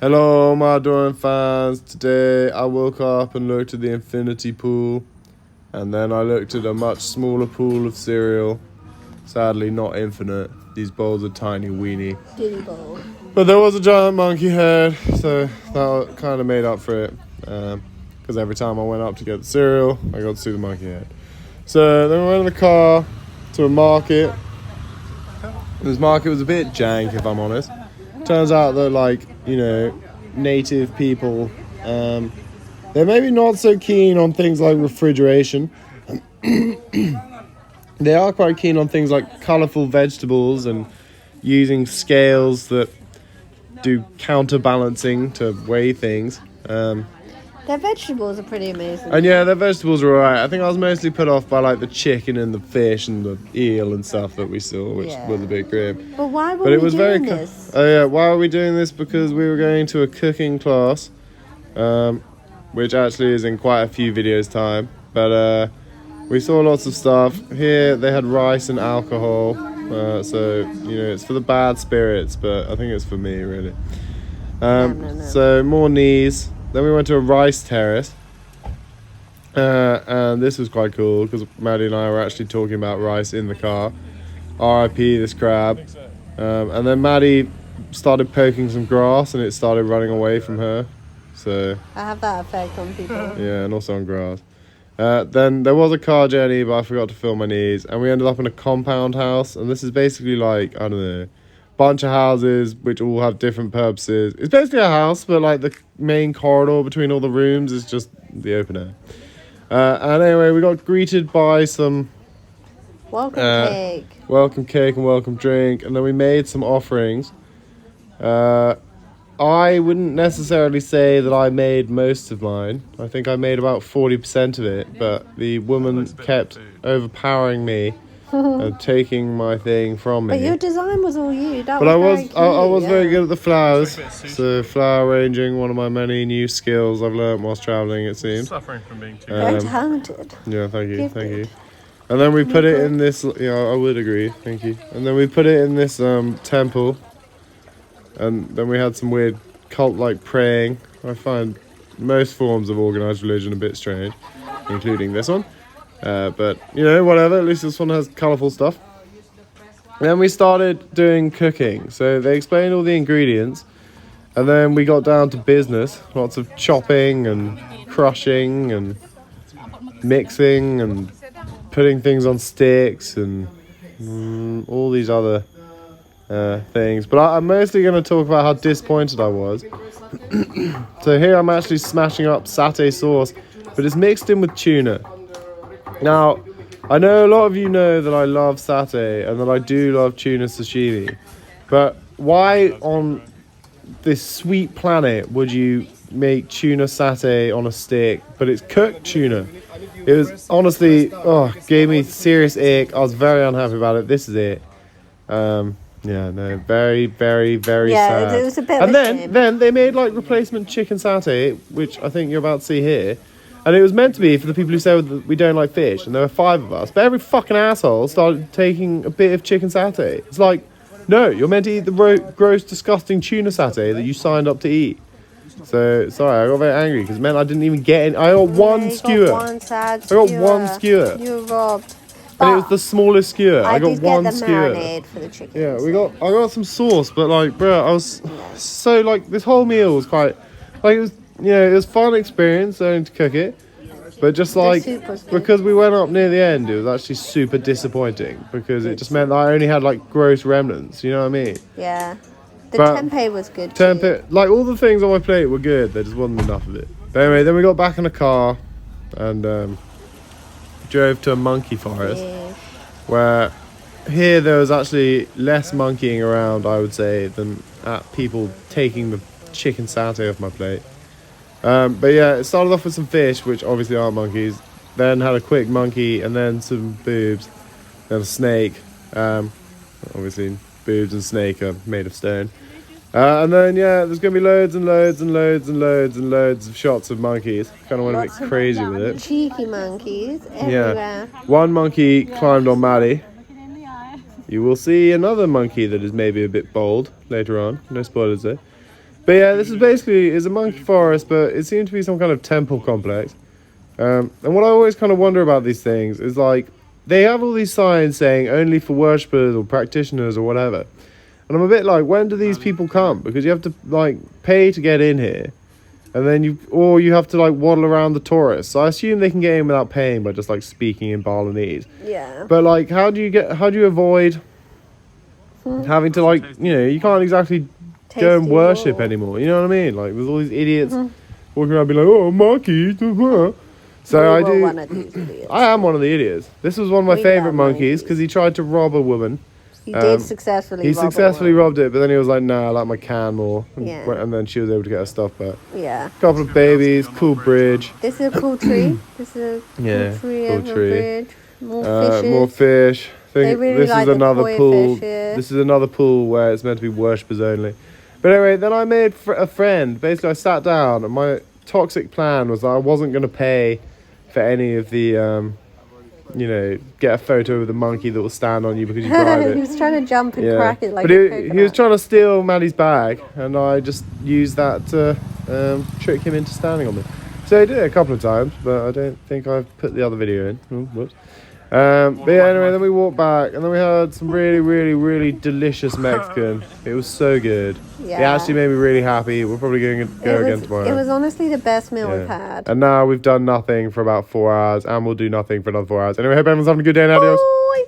Hello, my adoring fans. Today I woke up and looked at the infinity pool, and then I looked at a much smaller pool of cereal. Sadly, not infinite. These bowls are tiny, weeny. Diddy bowl. But there was a giant monkey head, so that kind of made up for it. Because every time I went up to get the cereal, I got to see the monkey head. So then we went in the car to a market. This market was a bit jank, if I'm honest. Turns out that, native people, they're maybe not so keen on things like refrigeration. They are quite keen on things like colourful vegetables and using scales that do counterbalancing to weigh things. Their vegetables are pretty amazing. And yeah, their vegetables were alright. I think I was mostly put off by the chicken and the fish and the eel and stuff that we saw, which was a bit grim. But why were we doing this? Oh yeah, why are we doing this? Because we were going to a cooking class, which actually is in quite a few videos time. But we saw lots of stuff. Here they had rice and alcohol, so it's for the bad spirits, but I think it's for me really. No. So more knees. Then we went to a rice terrace, and this was quite cool because Maddie and I were actually talking about rice in the car. R.I.P. this crab. And then Maddie started poking some grass and it started running away from her. So I have that effect on people. yeah, and also on grass. Then there was a car journey, but I forgot to film my knees, and we ended up in a compound house, and this is basically bunch of houses which all have different purposes. It's basically a house, but the main corridor between all the rooms is just the open air. And anyway, we got greeted by some welcome cake and welcome drink, and then we made some offerings. I wouldn't necessarily say that I made most of mine. I think I made about 40% of it, but the woman kept overpowering me and taking my thing from me. But your design was all you. I was very good at the flowers. So flower arranging, one of my many new skills I've learnt whilst travelling, it seems. Suffering from being too very talented. Yeah, thank you. And then we put it in this. I would agree. Thank you. And then we put it in this temple. And then we had some weird cult-like praying. I find most forms of organised religion a bit strange, including this one. But, whatever. At least this one has colourful stuff. Then we started doing cooking. So they explained all the ingredients. And then we got down to business. Lots of chopping and crushing and mixing and putting things on sticks and all these other things. But I'm mostly going to talk about how disappointed I was. So here I'm actually smashing up satay sauce. But it's mixed in with tuna. Now, I know a lot of you know that I love satay and that I do love tuna sashimi, but why on this sweet planet would you make tuna satay on a stick, but it's cooked tuna? It was honestly, gave me serious ick. I was very unhappy about it. This is it. Very, very, very sad. Yeah, it was a bit of a shame. Then they made replacement chicken satay, which I think you're about to see here. And it was meant to be for the people who say that we don't like fish, and there were 5 of us. But every fucking asshole started taking a bit of chicken satay. It's no, you're meant to eat the gross, disgusting tuna satay that you signed up to eat. So, sorry, I got very angry because it meant I didn't even get in. I got one skewer. One sad skewer. I got one skewer. You were robbed. And it was the smallest skewer. I got one skewer. Marinade for the chicken. Yeah, I got some sauce, but bro, I was so this whole meal was quite it was. It was a fun experience learning to cook it, but just because we went up near the end, it was actually super disappointing because it just meant that I only had gross remnants. You know what I mean? Yeah. The tempeh was good too. All the things on my plate were good. There just wasn't enough of it. But anyway, then we got back in the car and drove to a monkey forest, where here there was actually less monkeying around, I would say, than at people taking the chicken satay off my plate. But yeah, it started off with some fish, which obviously aren't monkeys. Then had a quick monkey, and then some boobs, then a snake. Obviously, boobs and snake are made of stone. And then there's gonna be loads and loads and loads and loads and loads of shots of monkeys. Kind of went a bit crazy with it. Cheeky monkeys everywhere. Yeah, one monkey climbed on Maddie. You will see another monkey that is maybe a bit bold later on. No spoilers there. But yeah, this is basically is a monkey forest, but it seemed to be some kind of temple complex. And what I always kind of wonder about these things is like they have all these signs saying only for worshippers or practitioners or whatever. And I'm a bit like, when do these people come? Because you have to like pay to get in here, and then you have to like waddle around the tourists. So I assume they can get in without paying by just like speaking in Balinese. Yeah. But like, how do you avoid having to like, you can't exactly go Tasty and worship raw. anymore. You know what I mean? Like with all these idiots walking around being like, oh, monkeys. So We I were do. one of these idiots. I am one of the idiots. This was one of my We favorite love monkeys monkeys. because he tried to rob a woman. He did successfully. He rob a successfully woman. robbed it, but then he was like, "Nah, I like my can more." And, Yeah. and then she was able to get her stuff back. Yeah. Couple of babies, cool bridge. This is a cool tree. This is a Yeah, cool tree. cool over tree. Bridge. More fishes. More fish. They really This like is the another koi pool. fish here. This is another pool where it's meant to be worshippers only. But anyway, then I made a friend. Basically, I sat down, and my toxic plan was that I wasn't going to pay for any of the, get a photo of the monkey that will stand on you because you drive He it. was trying to jump and Yeah, crack it like but a he was coconut. trying to steal Maddie's bag, and I just used that to trick him into standing on me. So he did it a couple of times, but I don't think I've put the other video in. Oh, whoops. But yeah, anyway, then we walked back, and then we had some really, really, really delicious Mexican. It was so good. Yeah. It actually made me really happy. We're probably going to go again tomorrow. It was honestly the best meal we've Yeah. had. And now we've done nothing for about 4 hours, and we'll do nothing for another 4 hours. Anyway, hope everyone's having a good day, and adios. Bye.